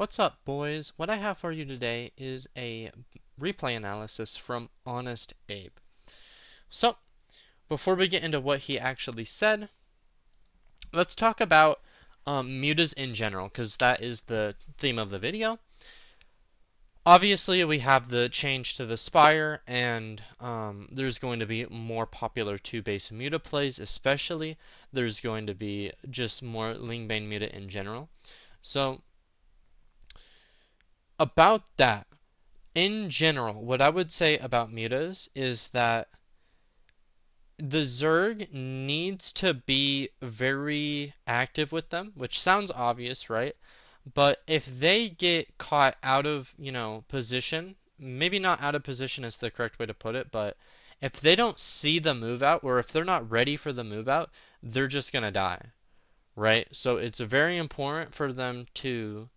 What's up, boys? What I have for you today is a replay analysis from Honest Abe. So, before we get into what he actually said, let's talk about mutas in general, because that is the theme of the video. Obviously, we have the change to the Spire, and there's going to be more popular 2-base muta plays, especially. There's going to be just more Lingbane muta in general. So, about that, in general, what I would say about mutas is that the Zerg needs to be very active with them, which sounds obvious, right? But if they get caught out of, position, maybe not out of position is the correct way to put it, but if they don't see the move out or if they're not ready for the move out, they're just gonna die, right? So it's very important for them to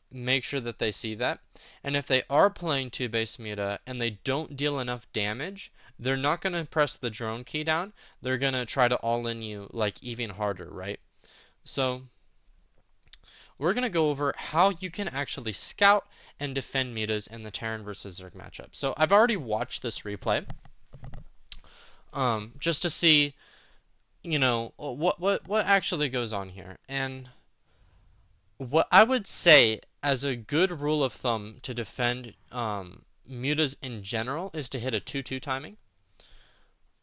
make sure that they see that. And if they are playing 2-base muta and they don't deal enough damage, they're not going to press the drone key down. They're going to try to all-in you like even harder, right? So we're going to go over how you can actually scout and defend mutas in the Terran versus Zerg matchup. So I've already watched this replay just to see, what actually goes on here. And what I would say as a good rule of thumb to defend mutas in general is to hit a 2-2 timing.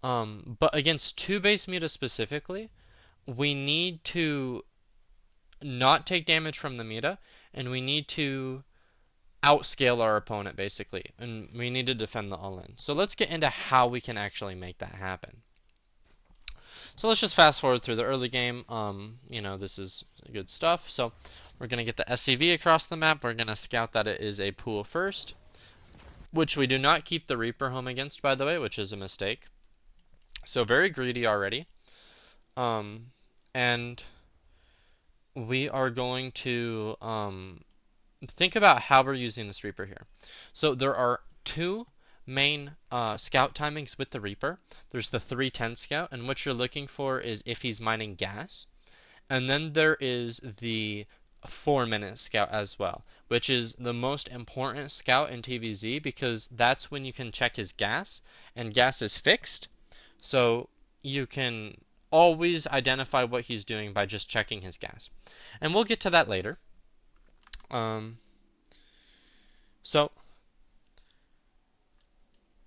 But against 2-base muta specifically, we need to not take damage from the muta, and we need to outscale our opponent basically, and we need to defend the all-in. So let's get into how we can actually make that happen. So let's just fast forward through the early game. This is good stuff. So we're going to get the SCV across the map. We're going to scout that it is a pool first, which we do not keep the Reaper home against, by the way, which is a mistake. So very greedy already. And we are going to think about how we're using this Reaper here. So there are two main scout timings with the Reaper. There's the 310 scout, and what you're looking for is if he's mining gas. And then there is the 4-minute scout as well, which is the most important scout in TVZ because that's when you can check his gas, and gas is fixed. So you can always identify what he's doing by just checking his gas. And we'll get to that later. So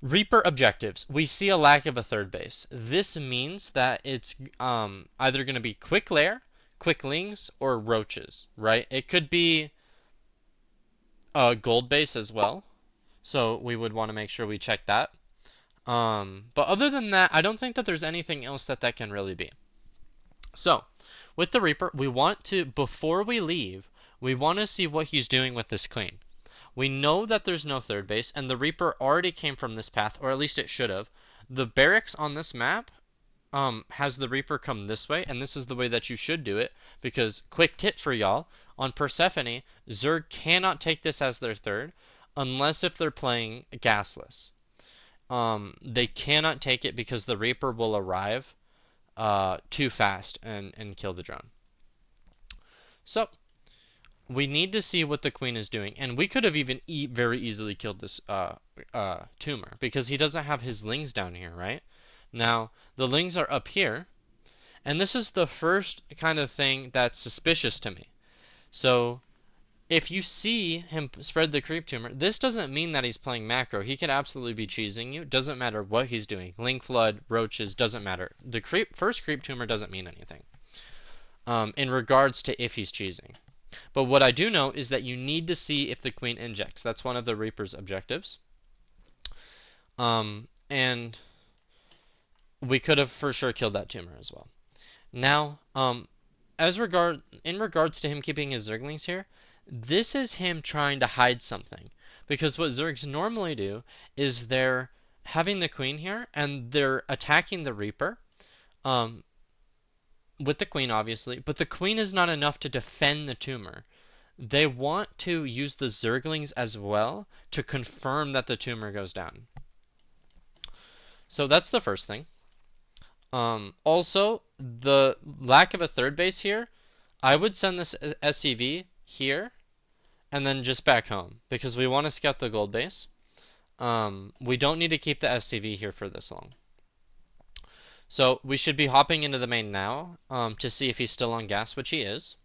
Reaper objectives. We see a lack of a third base. This means that it's either going to be quick lair, quicklings, or roaches, right? It could be a gold base as well. So we would want to make sure we check that. But other than that, I don't think that there's anything else that can really be. So with the Reaper, we want to, before we leave, we want to see what he's doing with this clean. We know that there's no third base, and the Reaper already came from this path, or at least it should have. The barracks on this map has the Reaper come this way, and this is the way that you should do it, because quick tip for y'all, on Persephone, Zerg cannot take this as their third, unless if they're playing gasless. They cannot take it because the Reaper will arrive too fast and kill the drone. So we need to see what the queen is doing, and we could have even very easily killed this tumor because he doesn't have his lings down here, right? Now the lings are up here, and this is the first kind of thing that's suspicious to me. So if you see him spread the creep tumor, this doesn't mean that he's playing macro. He could absolutely be cheesing you. Doesn't matter what he's doing. Ling flood, roaches, doesn't matter. The first creep tumor doesn't mean anything in regards to if he's cheesing. But what I do know is that you need to see if the queen injects. That's one of the Reaper's objectives. And we could have for sure killed that tumor as well. Now, in regards to him keeping his Zerglings here, this is him trying to hide something. Because what Zergs normally do is they're having the queen here, and they're attacking the Reaper. With the queen, obviously, but the queen is not enough to defend the tumor. They want to use the Zerglings as well to confirm that the tumor goes down. So that's the first thing. Also, the lack of a third base here I would send this SCV here and then just back home because we want to scout the gold base. We don't need to keep the SCV here for this long. So we should be hopping into the main now to see if he's still on gas, which he is.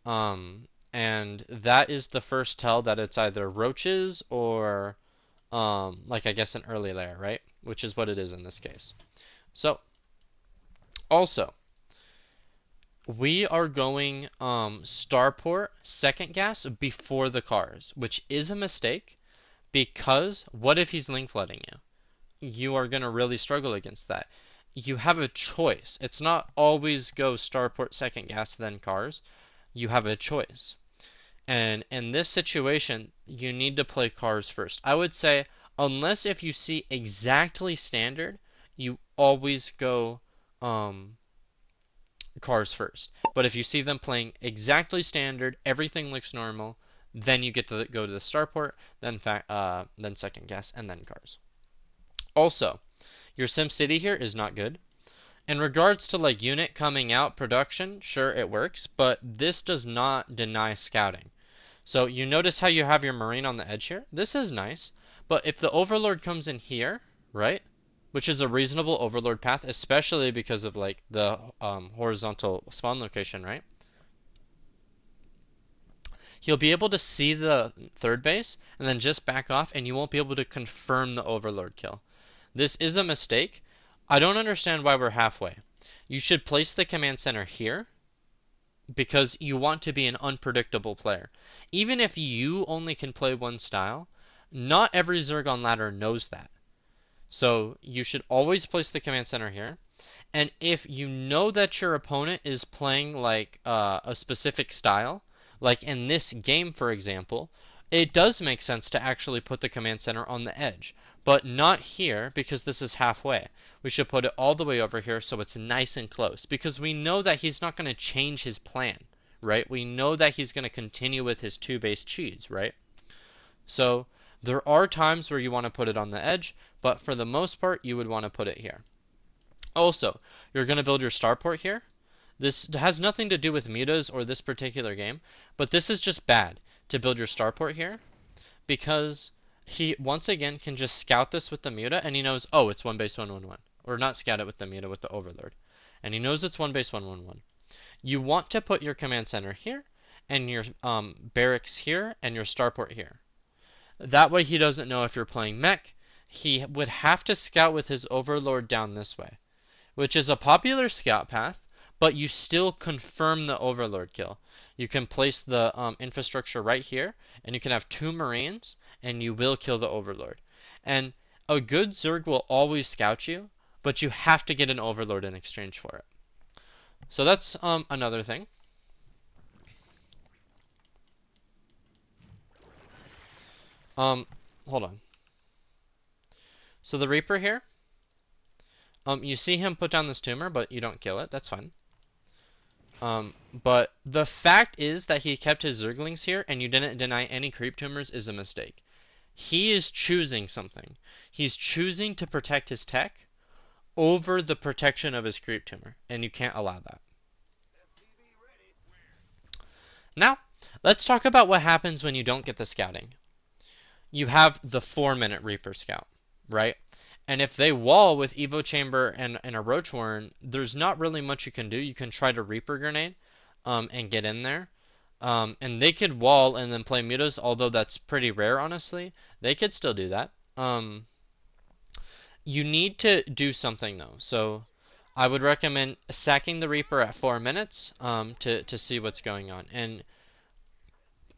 And that is the first tell that it's either roaches or like I guess an early layer, right? Which is what it is in this case. So also, we are going starport second gas before the cars, which is a mistake because what if he's link flooding you? You are going to really struggle against that. You have a choice. It's not always go starport second gas then cars. You have a choice. And in this situation, you need to play cars first. I would say, unless if you see exactly standard, you always go cars first. But if you see them playing exactly standard, everything looks normal, then you get to go to the starport, then second guess, and then cars. Also, your SimCity here is not good. In regards to like unit coming out production, sure it works, but this does not deny scouting. So you notice how you have your Marine on the edge here? This is nice, but if the Overlord comes in here, right? Which is a reasonable Overlord path, especially because of like the horizontal spawn location, right? He'll be able to see the third base and then just back off, and you won't be able to confirm the Overlord kill. This is a mistake. I don't understand why we're halfway. You should place the command center here because you want to be an unpredictable player. Even if you only can play one style, not every Zerg on ladder knows that. So you should always place the command center here. And if you know that your opponent is playing like a specific style, like in this game, for example, it does make sense to actually put the command center on the edge, but not here because this is halfway. We should put it all the way over here so it's nice and close because we know that he's not going to change his plan, right? We know that he's going to continue with his two base cheese, right? So there are times where you want to put it on the edge, but for the most part, you would want to put it here. Also, you're going to build your starport here. This has nothing to do with mutas or this particular game, but this is just bad to build your starport here because he once again can just scout this with the muta and he knows, oh, it's one base 111. Or not scout it with the muta, with the overlord. And he knows it's one base 111. You want to put your command center here and your barracks here and your starport here. That way he doesn't know if you're playing mech. He would have to scout with his overlord down this way, which is a popular scout path, but you still confirm the overlord kill. You can place the infrastructure right here, and you can have two marines, and you will kill the overlord. And a good Zerg will always scout you, but you have to get an overlord in exchange for it. So that's another thing. Hold on. So the Reaper here, you see him put down this tumor, but you don't kill it. That's fine. But the fact is that he kept his Zerglings here and you didn't deny any creep tumors is a mistake. He is choosing something. He's choosing to protect his tech over the protection of his creep tumor, and you can't allow that. Now, let's talk about what happens when you don't get the scouting. You have the 4-minute Reaper scout, right? And if they wall with Evo Chamber and a Roach Warren, there's not really much you can do. You can try to Reaper Grenade and get in there. And they could wall and then play mutas, although that's pretty rare, honestly. They could still do that. You need to do something, though. So I would recommend sacking the Reaper at 4 minutes to see what's going on. And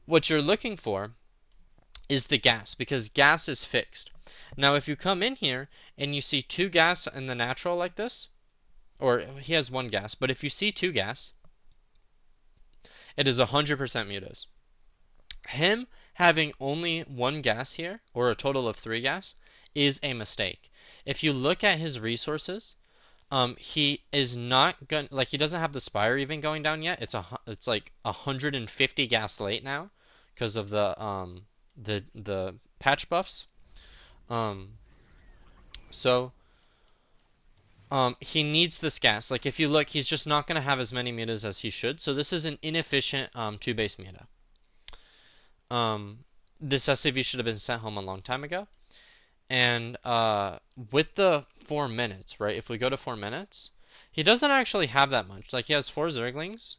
what you're looking for is the gas, because gas is fixed. Now, if you come in here and you see 2 gas in the natural like this, or he has 1 gas, but if you see 2 gas, it is 100% mutas. Him having only 1 gas here, or a total of 3 gas, is a mistake. If you look at his resources, he is not going like he doesn't have the spire even going down yet. It's like 150 gas late now because of the patch buffs. So he needs this gas. Like if you look, he's just not going to have as many mutas as he should. So this is an inefficient 2-base muta. This SCV should have been sent home a long time ago. And with the 4 minutes, right? If we go to 4 minutes, he doesn't actually have that much. Like he has 4 Zerglings,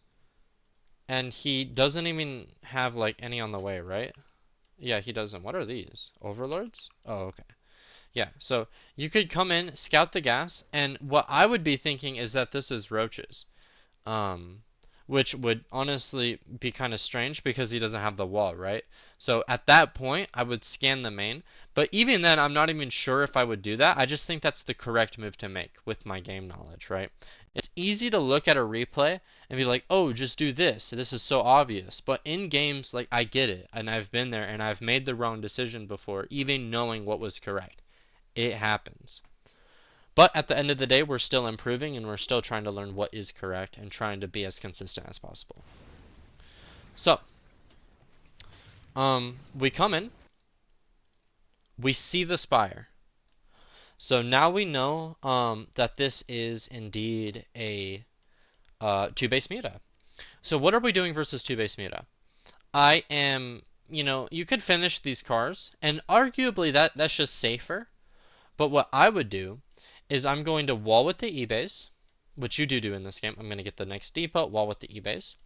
and he doesn't even have like any on the way, right? Yeah, he doesn't. What are these? Overlords? Oh, okay. Yeah, so you could come in, scout the gas, and what I would be thinking is that this is roaches. Um, which would honestly be kind of strange because he doesn't have the wall, right? So at that point, I would scan the main. But even then, I'm not even sure if I would do that. I just think that's the correct move to make with my game knowledge, right? It's easy to look at a replay and be like, oh, just do this. This is so obvious. But in games, like, I get it. And I've been there and I've made the wrong decision before, even knowing what was correct. It happens. But at the end of the day, we're still improving and we're still trying to learn what is correct and trying to be as consistent as possible. So, we come in, we see the spire. So now we know that this is indeed a 2-base muta. So what are we doing versus 2-base muta? I am, you could finish these cars, and arguably that's just safer. But what I would do is I'm going to wall with the E-base, which you do in this game. I'm going to get the next depot, wall with the E-base.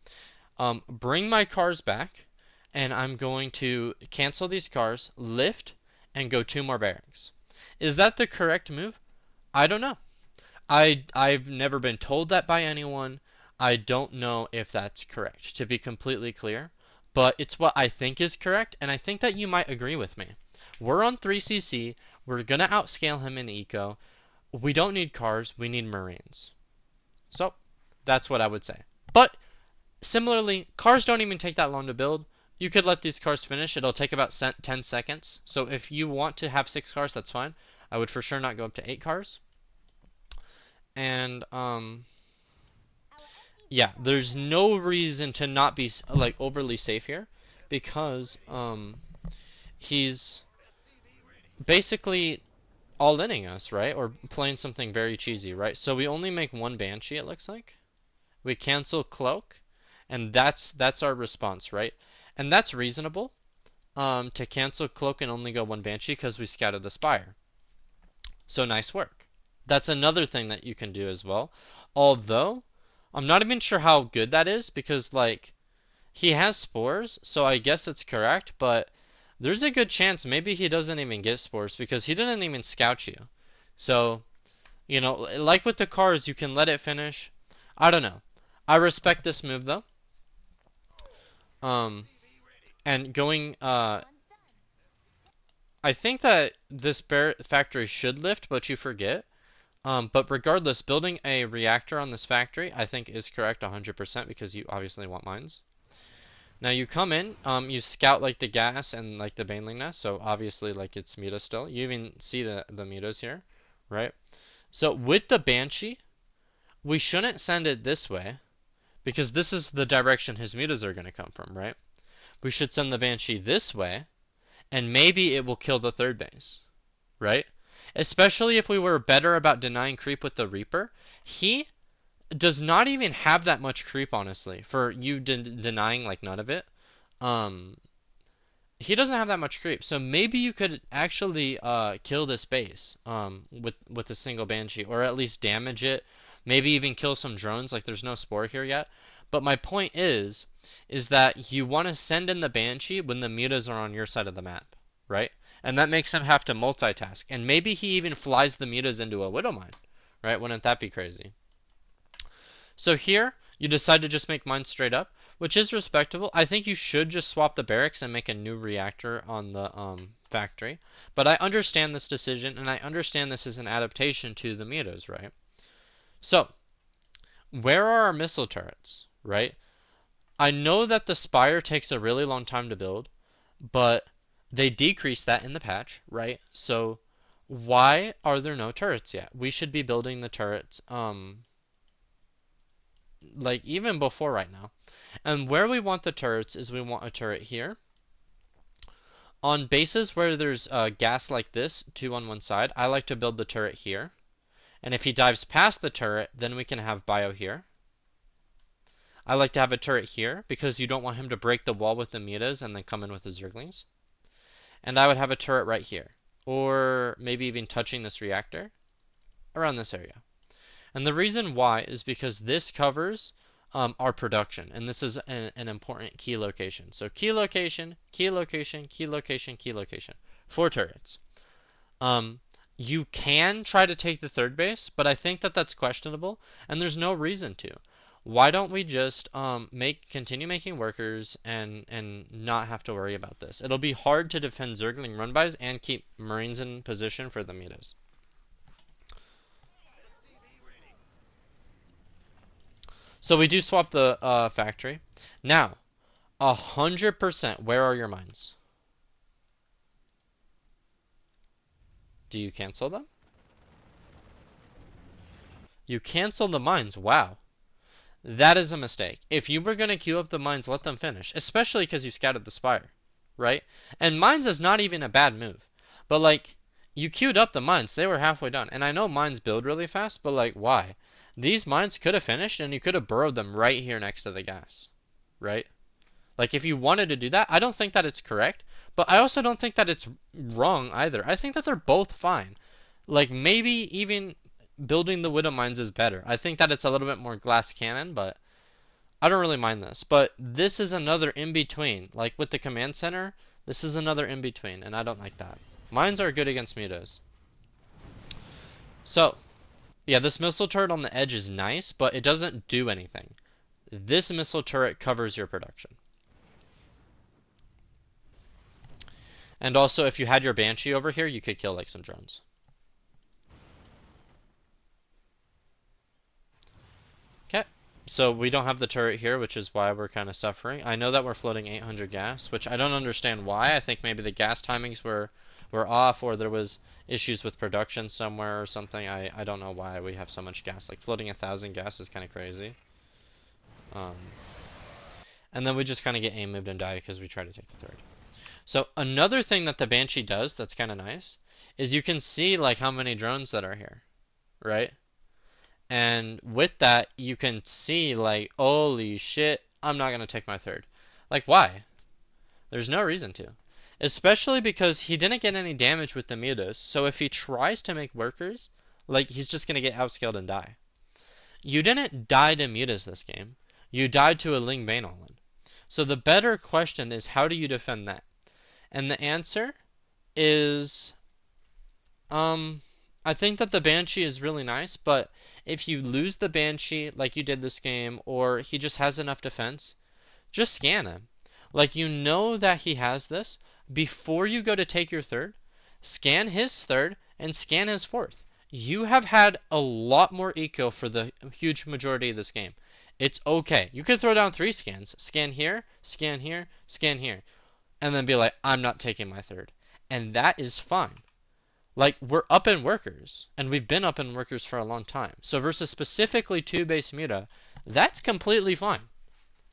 Bring my cars back, and I'm going to cancel these cars, lift, and go 2 more barracks. Is that the correct move? I don't know. I've never been told that by anyone. I don't know if that's correct, to be completely clear. But it's what I think is correct, and I think that you might agree with me. We're on 3cc. We're going to outscale him in eco. We don't need cars. We need Marines. So that's what I would say. But similarly, cars don't even take that long to build. You could let these cars finish. It'll take about 10 seconds. So if you want to have 6 cars, that's fine. I would for sure not go up to 8 cars. And yeah, there's no reason to not be like overly safe here because he's basically all-inning us, right? Or playing something very cheesy, right? So we only make 1 Banshee, it looks like. We cancel Cloak, and that's our response, right? And that's reasonable to cancel Cloak and only go 1 Banshee because we scouted the Spire. So nice work. That's another thing that you can do as well. Although, I'm not even sure how good that is because, like, he has spores, so I guess it's correct, but there's a good chance maybe he doesn't even get spores because he didn't even scout you. So, like with the cars, you can let it finish. I don't know. I respect this move though. And going, I think that this factory should lift, but you forget. But regardless, building a reactor on this factory, I think is correct 100% because you obviously want mines. Now you come in, you scout like the gas and like the baneling nest, so obviously like it's muta still. You even see the mutas here, right? So with the Banshee, we shouldn't send it this way because this is the direction his mutas are going to come from, right? We should send the Banshee this way, and maybe it will kill the 3rd base, right? Especially if we were better about denying creep with the Reaper. He does not even have that much creep, honestly, for you denying like none of it. He doesn't have that much creep, so maybe you could actually kill this base with a single Banshee, or at least damage it. Maybe even kill some drones. Like there's no spore here yet. But my point is that you want to send in the Banshee when the mutas are on your side of the map, right? And that makes him have to multitask. And maybe he even flies the mutas into a Widow Mine, right? Wouldn't that be crazy? So here, you decide to just make mine straight up, which is respectable. I think you should just swap the barracks and make a new reactor on the factory. But I understand this decision, and I understand this is an adaptation to the mutas, right? So, where are our missile turrets, right? I know that the Spire takes a really long time to build, but they decreased that in the patch, right? So, why are there no turrets yet? We should be building the turrets, like even before right now. And where we want the turrets is we want a turret here. On bases where there's gas like this, 2 on one side, I like to build the turret here. And if he dives past the turret, then we can have bio here. I like to have a turret here because you don't want him to break the wall with the mutas and then come in with the zerglings. And I would have a turret right here, or maybe even touching this reactor around this area. And the reason why is because this covers our production, and this is an important key location. So key location, key location, key location, key location. 4 turrets. You can try to take the third base, but I think that that's questionable, and there's no reason to. Why don't we just continue making workers and not have to worry about this? It'll be hard to defend Zergling run-bys and keep Marines in position for the mutas. So we do swap the factory. Now, 100%, where are your mines? Do you cancel them? You cancel the mines, wow. That is a mistake. If you were going to queue up the mines, let them finish. Especially because you scouted the spire, right? And mines is not even a bad move. But like, you queued up the mines, they were halfway done. And I know mines build really fast, but like, why? These mines could have finished and you could have burrowed them right here next to the gas, right? Like if you wanted to do that, I don't think that it's correct, but I also don't think that it's wrong either. I think that they're both fine. Like maybe even building the Widow Mines is better. I think that it's a little bit more glass cannon, but I don't really mind this. But this is another in-between. Like with the command center, this is another in-between, and I don't like that. Mines are good against mutas. So, yeah, this missile turret on the edge is nice, but it doesn't do anything. This missile turret covers your production. And also, if you had your Banshee over here, you could kill like some drones. Okay, so we don't have the turret here, which is why we're kind of suffering. I know that we're floating 800 gas, which I don't understand why. I think maybe the gas timings were off, or there was issues with production somewhere or something. I don't know why we have so much gas. Like floating 1,000 gas is kind of crazy. And then we just kind of get aim moved and die because we try to take the third. So another thing that the Banshee does that's kind of nice is you can see like how many drones that are here, right? And with that, you can see like, holy shit, I'm not gonna take my third. Like why? There's no reason to. Especially because he didn't get any damage with the mutas, so if he tries to make workers, like he's just gonna get outscaled and die. You didn't die to mutas this game. You died to a Ling Bane all-in. So the better question is how do you defend that? And the answer is, I think that the Banshee is really nice, but if you lose the Banshee like you did this game, or he just has enough defense, just scan him. Like you know that he has this. Before you go to take your third, scan his third and scan his fourth. You have had a lot more eco for the huge majority of this game. It's okay. You could throw down 3 scans. Scan here, scan here, scan here. And then be like, I'm not taking my third. And that is fine. Like, we're up in workers, and we've been up in workers for a long time. So versus specifically 2 base Muta, that's completely fine,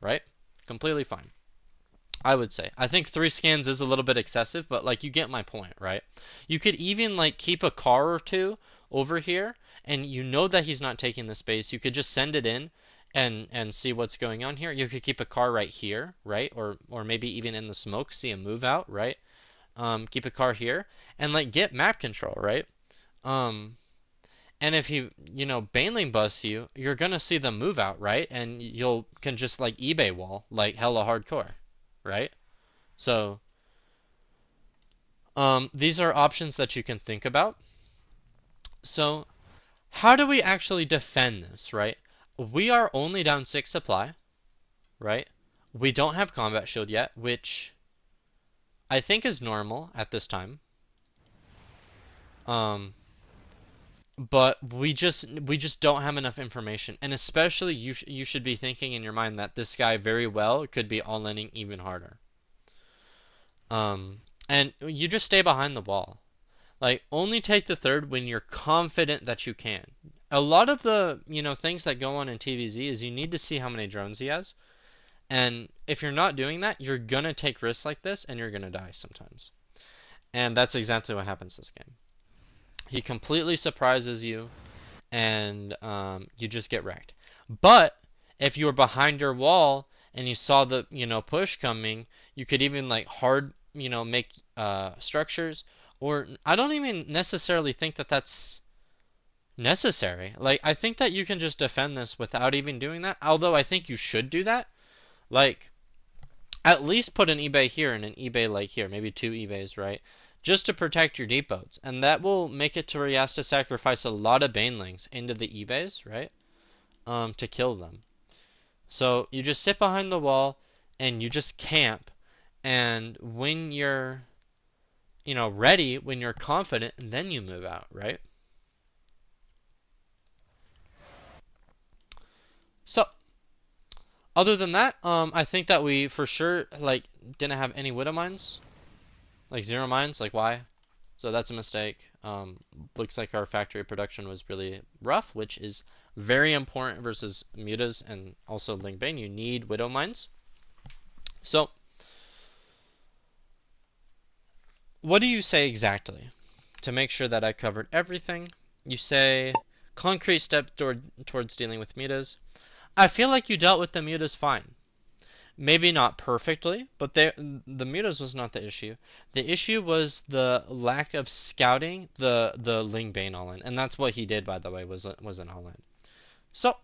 right? Completely fine, I would say. I think 3 scans is a little bit excessive, but like, you get my point, right? You could even like keep a car or 2 over here, and you know that he's not taking the space. You could just send it in and see what's going on here. You could keep a car right here, right? Or maybe even in the smoke, see a move out, right? Keep a car here and like get map control, right? And if you know, Baneling busts you, you're gonna see them move out, right? And you'll can just like eBay wall like hella hardcore, right? So these are options that you can think about. So how do we actually defend this, right? We are only down 6 supply, right? We don't have combat shield yet, which I think is normal at this time. But we just don't have enough information, and especially you should be thinking in your mind that this guy very well could be all-inning even harder. And you just stay behind the wall. Like only take the third when you're confident that you can. A lot of the things that go on in TVZ is you need to see how many drones he has, and if you're not doing that, you're gonna take risks like this, and you're gonna die sometimes. And that's exactly what happens this game. He completely surprises you, and you just get wrecked. But if you were behind your wall and you saw the push coming, you could even like hard make structures. Or I don't even necessarily think that that's necessary. Like I think that you can just defend this without even doing that. Although I think you should do that. Like at least put an eBay here and an eBay like here, maybe two eBays, right? Just to protect your depots. And that will make it to where he has to sacrifice a lot of banelings into the eBays, right? To kill them. So you just sit behind the wall and you just camp. And when you're, ready, when you're confident, then you move out, right? So other than that, I think that we for sure like didn't have any widow mines, like zero mines. Like why? So that's a mistake. Looks like our factory production was really rough, which is very important versus mutas and also Lingbane. You need widow mines. So what do you say exactly to make sure that I covered everything? You say concrete step towards dealing with mutas. I feel like you dealt with the mutas fine. Maybe not perfectly, but the mutas was not the issue. The issue was the lack of scouting the Ling Bane all in, and that's what he did, by the way, was an all in. So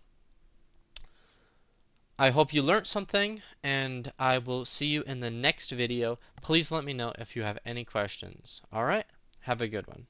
I hope you learned something, and I will see you in the next video. Please let me know if you have any questions. All right, have a good one.